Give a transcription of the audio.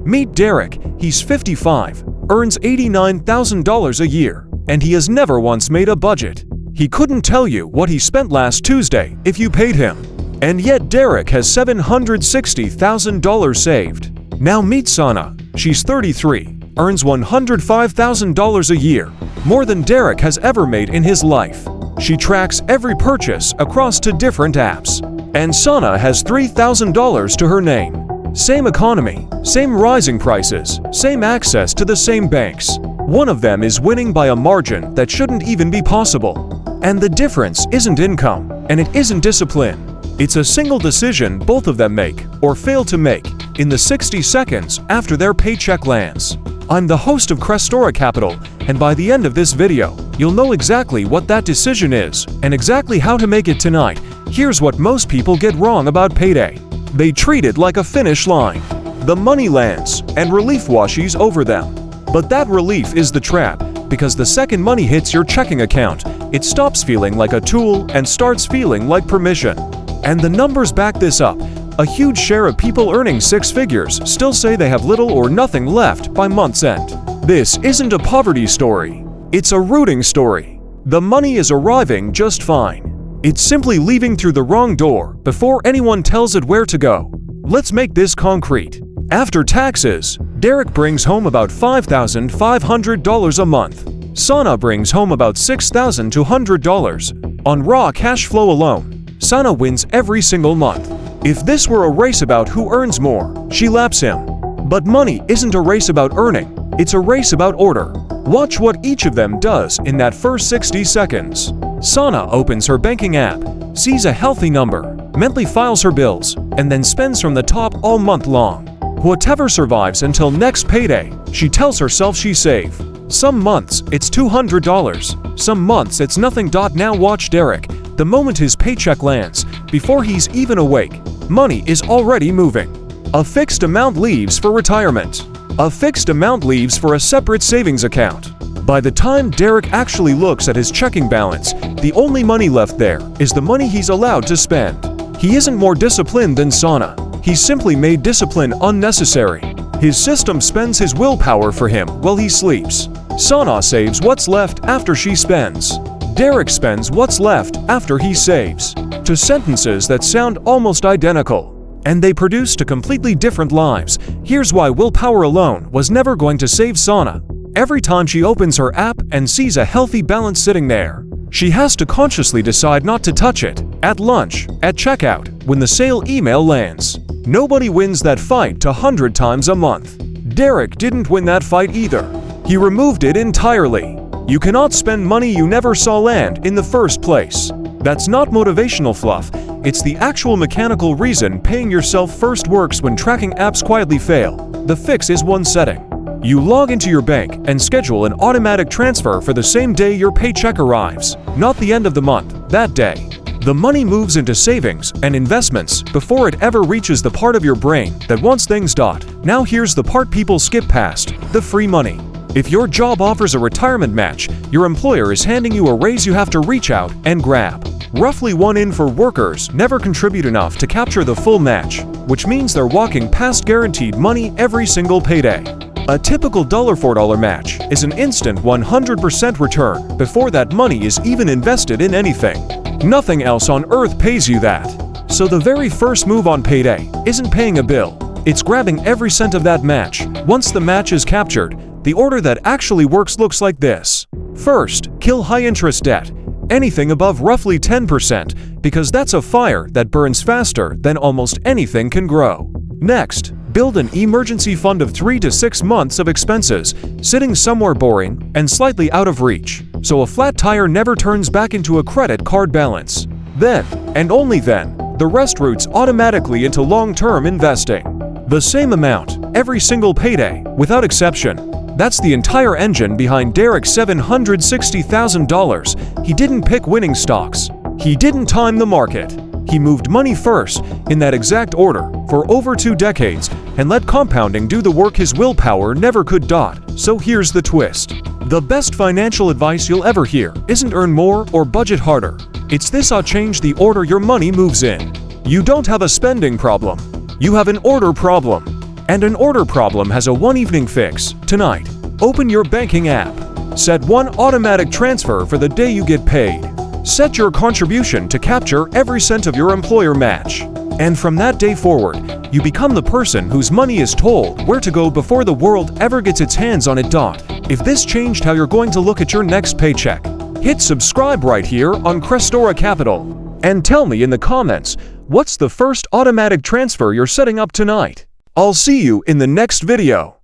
Meet Derek. He's 55, earns $89,000 a year, and he has never once made a budget. He couldn't tell you what he spent last Tuesday if you paid him. And yet Derek has $760,000 saved. Now meet Sana. She's 33, earns $105,000 a year, more than Derek has ever made in his life. She tracks every purchase across 2 different apps. And Sana has $3,000 to her name. Same economy, same rising prices, same access to the same banks. One of them is winning by a margin that shouldn't even be possible. And the difference isn't income, and it isn't discipline. It's a single decision both of them make, or fail to make, in the 60 seconds after their paycheck lands. I'm the host of Crestaro Capital, and by the end of this video, you'll know exactly what that decision is, and exactly how to make it tonight. Here's what most people get wrong about payday. They treat it like a finish line. The money lands, and relief washes over them. But that relief is the trap, because the second money hits your checking account, it stops feeling like a tool and starts feeling like permission. And the numbers back this up. A huge share of people earning 6 figures still say they have little or nothing left by month's end. This isn't a poverty story. It's a rooting story. The money is arriving just fine. It's simply leaving through the wrong door before anyone tells it where to go. Let's make this concrete. After taxes, Derek brings home about $5,500 a month. Sana brings home about $6,200. On raw cash flow alone, Sana wins every single month. If this were a race about who earns more, she laps him. But money isn't a race about earning, it's a race about order. Watch what each of them does in that first 60 seconds. Sana opens her banking app, sees a healthy number, mentally files her bills, and then spends from the top all month long. Whatever survives until next payday, she tells herself she's safe. Some months, it's $200. Some months, it's nothing. Now watch Derek. The moment his paycheck lands, before he's even awake, money is already moving. A fixed amount leaves for retirement. A fixed amount leaves for a separate savings account. By the time Derek actually looks at his checking balance, the only money left there is the money he's allowed to spend. He isn't more disciplined than Sana. He's simply made discipline unnecessary. His system spends his willpower for him while he sleeps. Sana saves what's left after she spends. Derek spends what's left after he saves. 2 sentences that sound almost identical. And they produce 2 completely different lives. Here's why willpower alone was never going to save Sana. Every time she opens her app and sees a healthy balance sitting there, she has to consciously decide not to touch it. At lunch, at checkout, when the sale email lands. Nobody wins that fight 100 times a month. Derek didn't win that fight either. He removed it entirely. You cannot spend money you never saw land in the first place. That's not motivational fluff. It's the actual mechanical reason paying yourself first works when tracking apps quietly fail. The fix is one setting. You log into your bank and schedule an automatic transfer for the same day your paycheck arrives, not the end of the month, that day. The money moves into savings and investments before it ever reaches the part of your brain that wants things. Now here's the part people skip past, the free money. If your job offers a retirement match, your employer is handing you a raise you have to reach out and grab. Roughly 1 in 4 workers never contribute enough to capture the full match, which means they're walking past guaranteed money every single payday. A typical $4 match is an instant 100% return before that money is even invested in anything. Nothing else on earth pays you that. So the very first move on payday isn't paying a bill, it's grabbing every cent of that match. Once the match is captured, the order that actually works looks like this. First, kill high-interest debt. Anything above roughly 10%, because that's a fire that burns faster than almost anything can grow. Next, build an emergency fund of 3 to 6 months of expenses, sitting somewhere boring and slightly out of reach, so a flat tire never turns back into a credit card balance. Then, and only then, the rest routes automatically into long-term investing. The same amount, every single payday, without exception. That's the entire engine behind Derek's $760,000. He didn't pick winning stocks. He didn't time the market. He moved money first, in that exact order, for over 2 decades, and let compounding do the work his willpower never could. So here's the twist. The best financial advice you'll ever hear isn't earn more or budget harder. It's this: change the order your money moves in. You don't have a spending problem. You have an order problem. And an order problem has a one-evening fix. Tonight, open your banking app. Set one automatic transfer for the day you get paid. Set your contribution to capture every cent of your employer match. And from that day forward, you become the person whose money is told where to go before the world ever gets its hands on it. If this changed how you're going to look at your next paycheck, hit subscribe right here on Crestaro Capital. And tell me in the comments, what's the first automatic transfer you're setting up tonight? I'll see you in the next video.